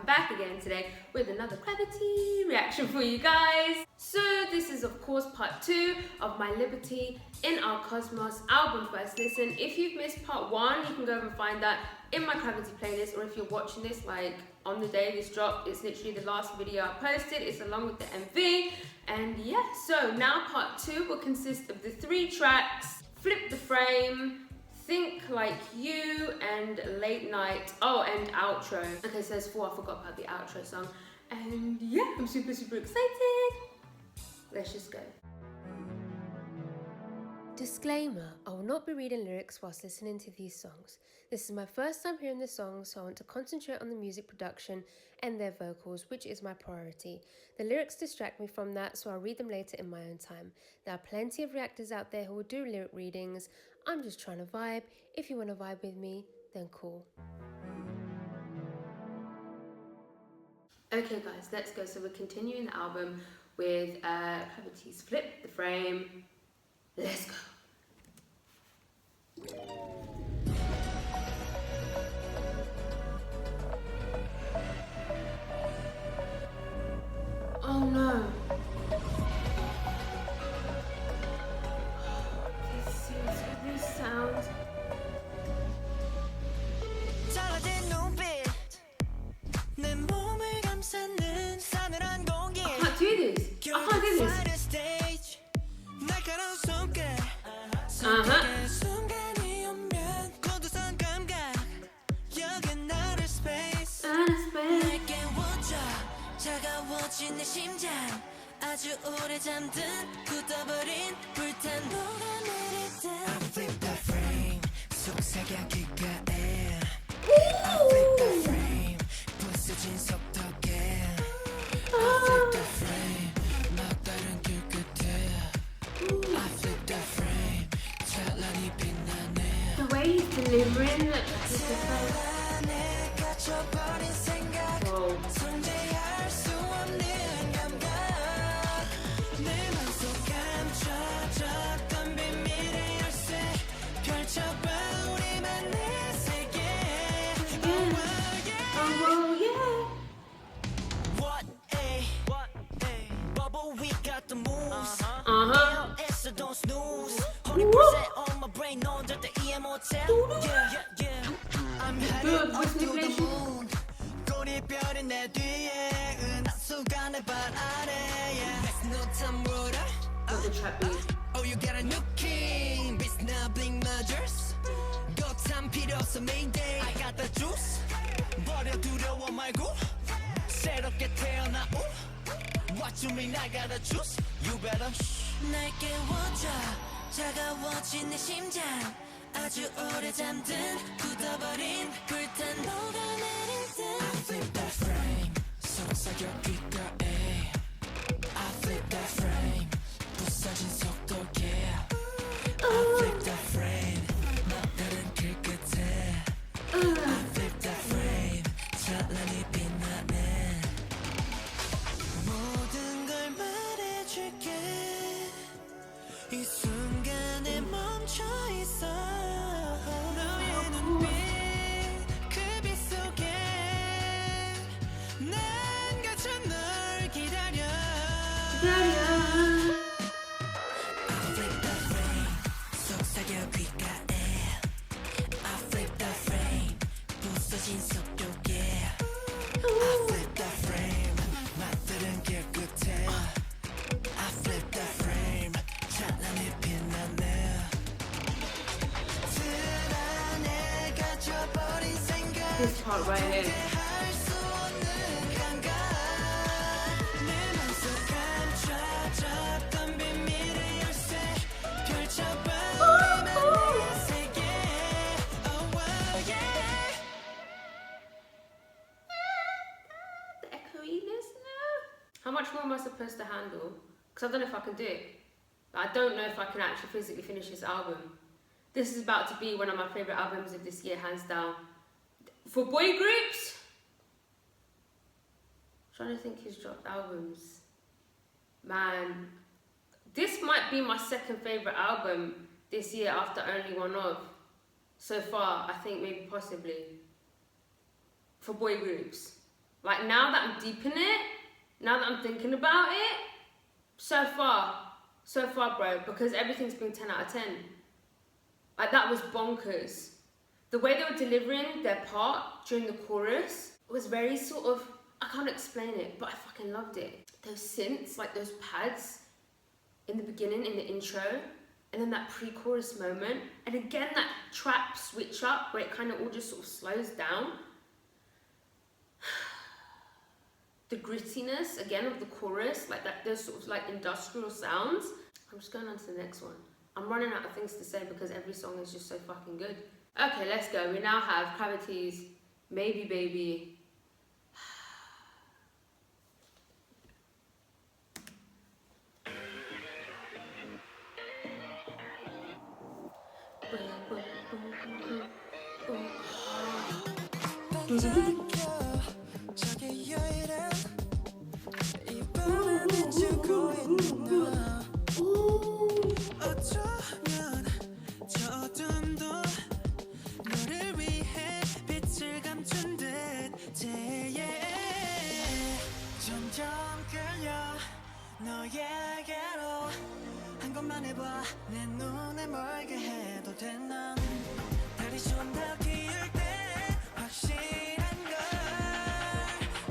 back again today with another CRAVITY reaction for you guys. So this is of course part 2 of my Liberty in Our Cosmos album first listen. If you've missed part 1, you can go and find that in my CRAVITY playlist, or if you're watching this like on the day this dropped, it's literally the last video I posted. It's along with the MV. And yeah, so now part 2 will consist of the 3 tracks, Flip the Frame, Think Like You, and Late Night. Oh, and outro. Okay, so there's 4, I forgot about the outro song. And yeah, I'm super excited. Let's just go. Disclaimer, I will not be reading lyrics whilst listening to these songs. This is my first time hearing the songs, so I want to concentrate on the music production and their vocals, which is my priority. The lyrics distract me from that, so I'll read them later in my own time. There are plenty of reactors out there who will do lyric readings. I'm just trying to vibe. If you want to vibe with me, then cool. Okay guys, let's go. So we're continuing the album with CRAVITY's Flip the Frame. Let's go. Oh no. These sounds. I can't do this. I can't do this. 내 심장 아주 오래 잠든 굳어버린 불탄 녹아내릴 듯 I flip the frame 속삭여 귓가에 I flip the frame 부서진 속도계 I flip the frame 막다른 길 끝에 I flip the frame 찬란히 빛나네 The way he's delivering the don't snooze. 100% on my brain, no under the EM hotel. Yeah. I'm headed up to the moon. 꼬리별이 내 뒤에 은하수간의 발 아래. There's no time water. Oh, you got a new king. Beats now blink mergers. 거참 필요 없어 Mayday. I got the juice. 버려 두려워 말고 새롭게 태어나. What you mean I got the juice? You better. 날 깨워줘 차가워진 내 심장 아주 오래 잠든 굳어버린 불탄 녹아내릴 듯 I flip that frame 속삭여 귓가에 I flip that frame 부서진 속도계 I flip that frame 막다른 길 끝에 I flip that frame 찬란히 빛나네 모든 걸 말해줄게 이 순간에 멈춰 있어 너의 눈빛 그 빛 속에 난 갇혀 널 기다려 I flip the frame 속삭여 귓가에 I flip the frame 부서진 속도계 I flip the frame 막다른 길 끝에 I flip the frame 찬란히 빛나네 들 안에 갇혀버린 생각 This part right here. 할 수 없는 감각 내 맘속 감춰졌던 비밀의 열쇠 펼쳐봐 우리만의 세계 Oh yeah The echoiness now. How much more am I supposed to handle? Because I don't know if I can do it. I don't know if I can actually physically finish this album. This is about to be one of my favourite albums of this year, hands down. For boy groups, I'm trying to think who's dropped albums. Man, this might be my second favourite album this year after Only One Of. So far, I think maybe possibly. For boy groups. Like, now that I'm deep in it, now that I'm thinking about it, so far, bro, because everything's been 10 out of 10. Like, that was bonkers. The way they were delivering their part during the chorus was very sort of, I can't explain it, but I fucking loved it. Those synths, like those pads in the beginning, in the intro, and then that pre-chorus moment, and again that trap switch up where it kind of all just sort of slows down. The grittiness, again, of the chorus, like that, those sort of like industrial sounds. I'm just going on to the next one. I'm running out of things to say because every song is just so fucking good. Okay, let's go. We now have CRAVITY's Maybe Baby. 너에게로 한 것만 해봐 내 눈에 멀게 해도 돼 난 달이 좀 더 기울 때 확실한 걸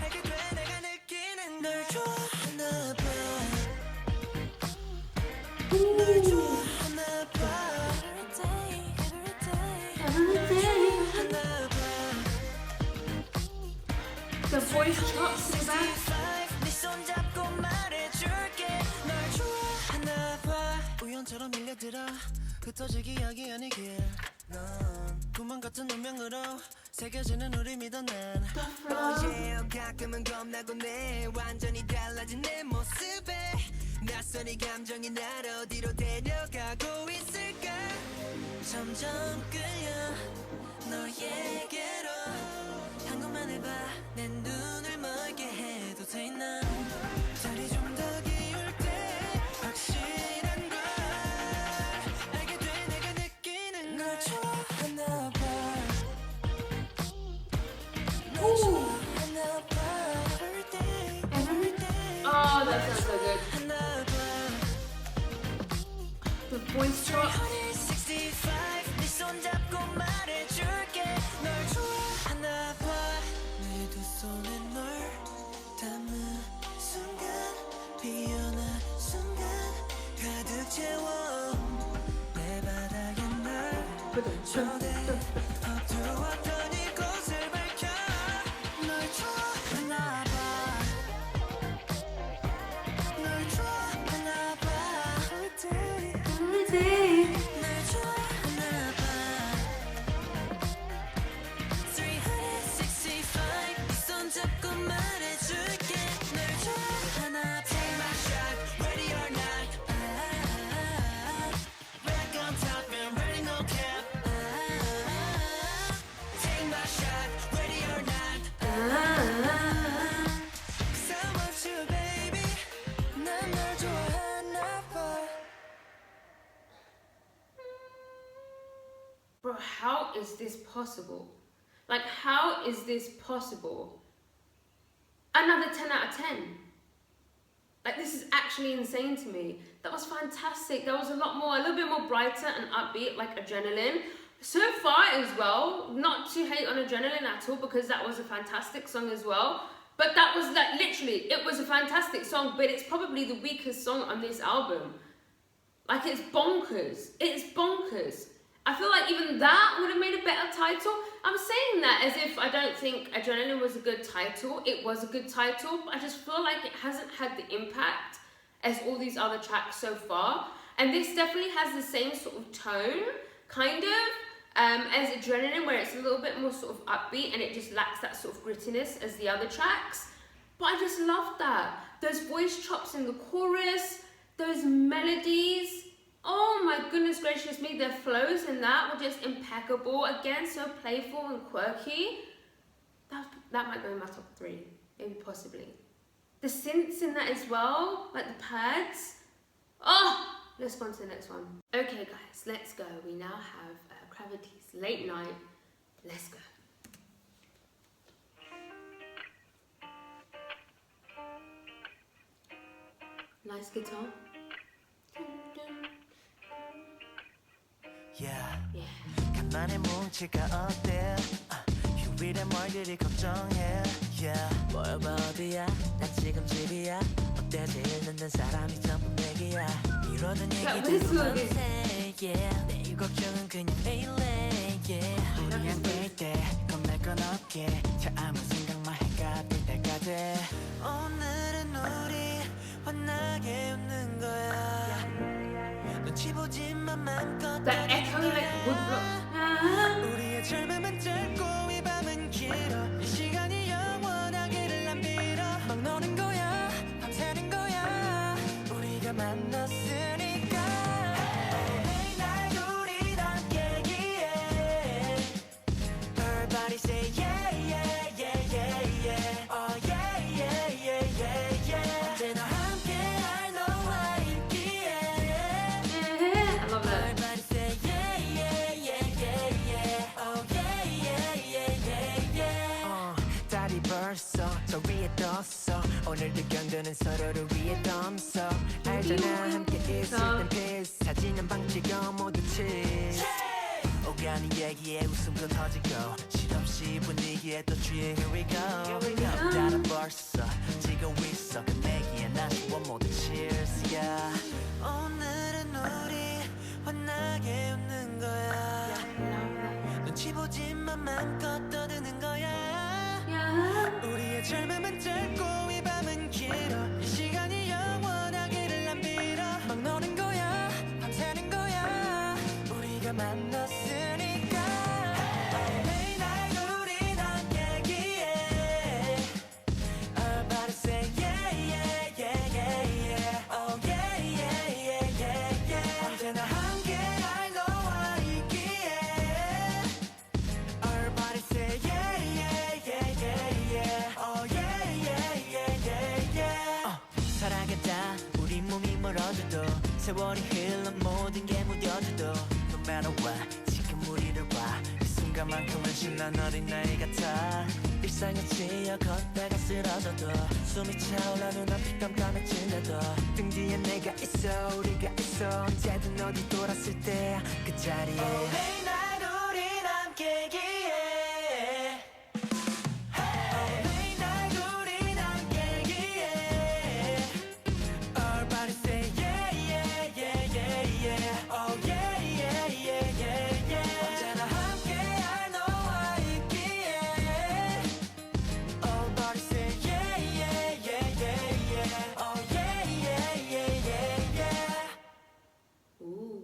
알게 돼 내가 느끼는 널 좋아하나 봐 널 좋아하나 봐 Every day 좋아하나 봐 The voice chops in the back. 네 손 잡고 말해줄게 널 좋아하나 봐 우연처럼 밀려들어 흩어질 기억이 아니길 넌 꿈만 같은 운명으로 새겨지는 우리 믿어 난 Oh yeah 가끔은 겁나곤 해 완전히 달라진 내 모습에 낯선 이 감정이 날 어디로 데려가고 있을까 점점 끌려 너에게로 한 것만 해봐 내 눈을 멀게 해도 돼 난 달이 좀 더 기울 때 확실한 걸 알게 돼 내가 느끼는 널 좋아하나 봐 널 좋아하나 봐 Every day Every day Oh, that sounds so good. 하나 봐 The voice chop. 365 네 손 잡고 말해줄게 널 좋아하나 봐 내 두 손에 널 담은 순간 피어난 순간 가득 채워 내 바닥에 널 초대해 어두웠던 이곳을 밝혀 널 좋아하나 봐 널 좋아하나 봐 Every day Every day. 날 좋아하나 봐 365 네 손 잡고 말해줄게 널 좋아하나 봐 Take my shot, ready or not Back on top and ready no cap Take my shot, ready or not Cause I want you baby 난 널 좋아하나 봐 Bro, how is this possible? Like, how is this possible? Another 10 out of 10. Like, this is actually insane to me. That was fantastic. That was a little bit more brighter and upbeat, like Adrenaline. So far as well, not to hate on Adrenaline at all, because that was a fantastic song as well. But that was like, literally, it was a fantastic song, but it's probably the weakest song on this album. Like, it's bonkers. It's bonkers. I feel like even that would have made a better title. I'm saying that as if I don't think Adrenaline was a good title. It was a good title, but I just feel like it hasn't had the impact as all these other tracks so far. And this definitely has the same sort of tone, kind of, as Adrenaline, where it's a little bit more sort of upbeat and it just lacks that sort of grittiness as the other tracks. But I just love that. Those voice chops in the chorus, those melodies. Oh my goodness gracious me, their flows in that were just impeccable. Again, so playful and quirky. That might go in my top 3, maybe possibly. The synths in that as well, like the pads. Oh, let's go on to the next one. Okay guys, let's go. We now have CRAVITY's Late Night. Let's go. Nice guitar. Yeah. 간만에 뭉칠까 어때? 휴일에 뭘 그리 걱정해? Yeah. 뭘 봐 어디야? 나 지금 집이야. 어때 제일 늦는 사람이 전부 내기야. 이러던 얘기들은 못해. Yeah. 내일 걱정은 그냥 매일 해. Yeah. 우리 함께일 때 겁날 건 없게. 자 아무 생각만 해가 될 때까지. 오늘은 우리 환하게 웃는 거야. 눈치 보지만 맘껏 That echo like woodblock. 우리의 젊음은 짧고 이 밤은 길어. 이 시간이 영원하기를 난 빌어. 막 노는 거야 밤새는 거야. 우리가 만났으니까. 매일 우리 함께기에. Everybody say yeah yeah yeah yeah yeah. Oh yeah yeah yeah yeah yeah. 언제나 함께할 너와 있기에. Yeah, I love that. Everybody say yeah yeah yeah yeah yeah. Oh yeah yeah yeah yeah yeah. 달이 벌써 저 위에 떴어. 오늘도 견도는 서로를 위해 덤서. 알잖아 함께 있을 땐 peace. 사진은 방치고 모두 cheese. 오가는 얘기에 웃음도 터지고 실없이 분위기에 또 취해. Here we go. 달은 벌써 지고 있어. 끝내기엔 아쉬워 모두 cheers. Yeah. 오늘은 우리 환하게 웃는 거야. 눈치 보지만 맘껏 떠드는 거야. Yeah. 우리의 젊음은 짧고 이 밤은 길어. 이 시간이 영원하기를 난 빌어. 막 노는 거야 밤새는 거야. 우리가 만났으니까. 매일 우린 함께기에. Everybody say yeah yeah yeah yeah yeah. Oh yeah yeah yeah yeah yeah. 언제나 함께할 너와 있기에. Everybody say yeah yeah yeah yeah yeah. Oh yeah yeah yeah yeah yeah. 살아가다 우리 몸이 멀어져도 세월이 흘러 모든 게 무뎌져도 No matter what 지금 우리를 봐. 이 순간만큼은 신난 어린아이 같아. 일상에 치여 걷다가 쓰러져도 숨이 차올라 눈앞이 깜깜해진다도 등 뒤에 내가 있어 우리가 있어. 언제든 어디 돌았을 때 그 자리에. 매일 우린 함께기에. 매일 우린 함께기에. Everybody say yeah yeah yeah yeah yeah. Oh yeah yeah yeah yeah yeah. 언제나 함께할 너와 있기에. Everybody say yeah yeah yeah yeah yeah. Oh yeah yeah yeah yeah yeah. Ooh.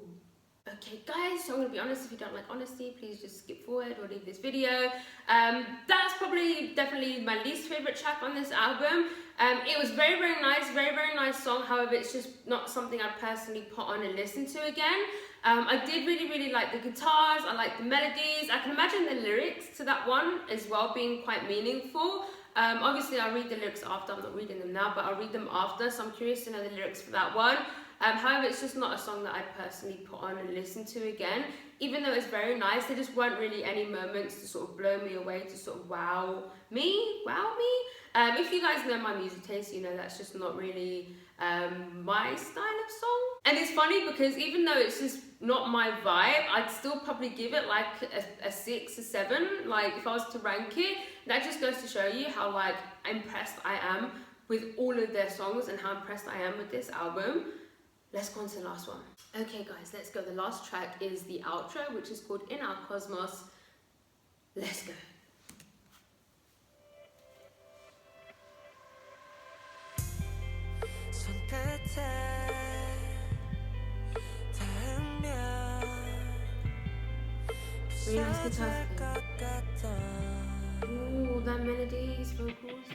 Okay, guys, so I'm gonna be honest. If you don't like honesty, please just skip forward or leave this video. That's probably definitely my least favorite track on this album. It was very nice, very nice song. However, it's just not something I'd personally put on and listen to again. I did really like the guitars. I like the melodies. I can imagine the lyrics to that one as well being quite meaningful. Obviously, I'll read the lyrics after. I'm not reading them now, but I'll read them after. So I'm curious to know the lyrics for that one. However, it's just not a song that I personally put on and listen to again. Even though it's very nice, there just weren't really any moments to sort of blow me away, to sort of wow me. If you guys know my music taste, you know that's just not really my style of song. And it's funny because even though it's just not my vibe, I'd still probably give it like a 6 or 7. Like if I was to rank it, that just goes to show you how like impressed I am with all of their songs and how impressed I am with this album. Let's go on to the last one. Okay guys, let's go. The last track is the outro, which is called In Our Cosmos. Let's go. Really nice guitar. Ooh, that melody is vocals.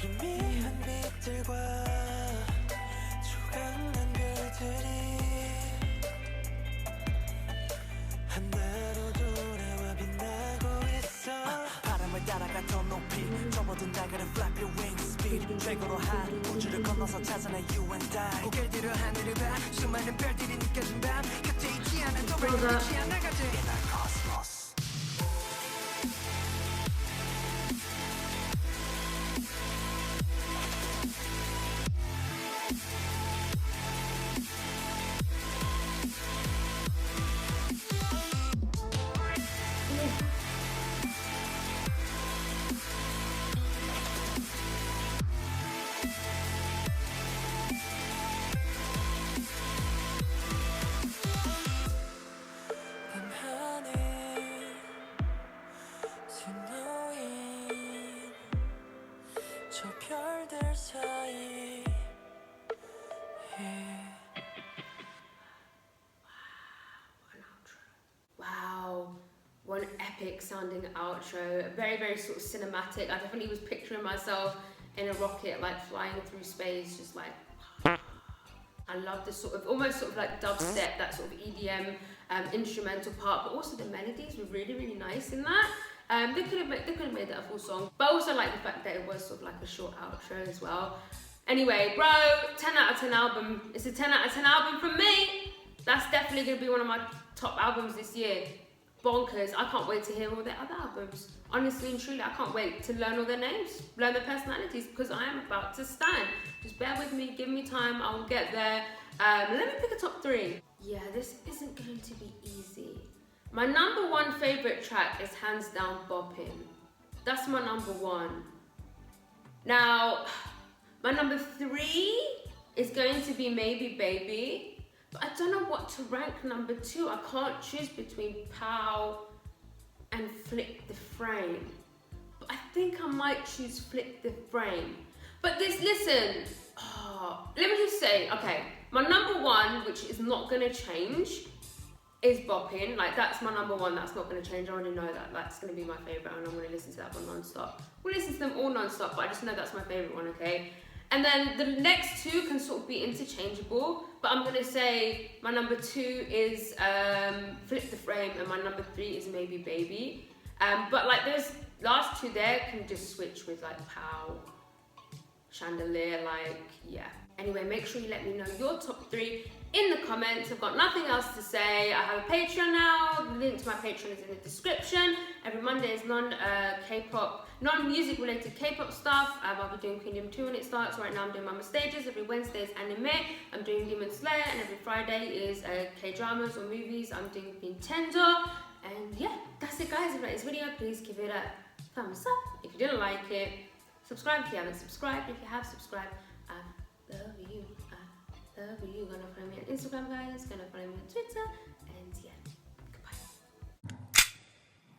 희미한 빛들과 조각난 별들이 하나로 돌아와 빛나고 있어. 바람을 따라가 더 높이 접어든 달걀은 flap your wings speed. 최고로 한 우주를 건너서 찾아내 you and I. 고개를 들어 하늘을 봐 수많은 별들이 느껴진 밤 곁에 있지 않아도 왜 빛이 안 나가지. In our cosmos. 저 별들 사이 Wow, one epic sounding outro. Very, very sort of cinematic. I definitely was picturing myself in a rocket, like flying through space, just like. I love this sort of, almost sort of like dubstep, that sort of EDM instrumental part, but also the melodies were really, really nice in that. They could have made that a full song, but I also like the fact that it was sort of like a short outro as well. Anyway, bro, 10 out of 10 album. It's a 10 out of 10 album from me. That's definitely gonna be one of my top albums this year. Bonkers. I can't wait to hear all their other albums. Honestly and truly, I can't wait to learn all their names, learn their personalities, because I am about to stand. Just bear with me, give me time, I'll get there. Let me pick a top 3. Yeah, this isn't going to be easy. My number 1 favorite track is hands down Boppin'. That's my number 1. Now, my number 3 is going to be Maybe Baby. But I don't know what to rank number 2. I can't choose between Pow and Flip the Frame. But I think I might choose Flip the Frame. But listen, let me just say, okay, my number 1, which is not gonna change, is Boppin'. Like, that's my number 1, that's not gonna change. I already know that that's gonna be my favorite, and I'm gonna listen to that one non-stop. We'll listen to them all non-stop, but I just know that's my favorite one, okay? And then the next 2 can sort of be interchangeable, but I'm gonna say my number 2 is Flip the Frame, and my number 3 is Maybe Baby. But like those last 2 there can just switch with like Pow, Chandelier, like, yeah. Anyway, make sure you let me know your top 3 in the comments. I've got nothing else to say. I have a Patreon now. The link to my Patreon is in the description. Every Monday is non-K-pop, non-music related K-pop stuff. I'll be doing Kingdom 2 when it starts. Right now I'm doing Mama Stages. Every Wednesday is anime. I'm doing Demon Slayer. And every Friday is K-dramas or movies. I'm doing Nintendo. And yeah, that's it guys. If you like this video, please give it a thumbs up. If you didn't like it, subscribe if you haven't subscribed. If you have subscribed, I love you. I love you. Gonna follow me on Instagram, guys. Gonna follow me on Twitter. And yeah, goodbye.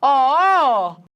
어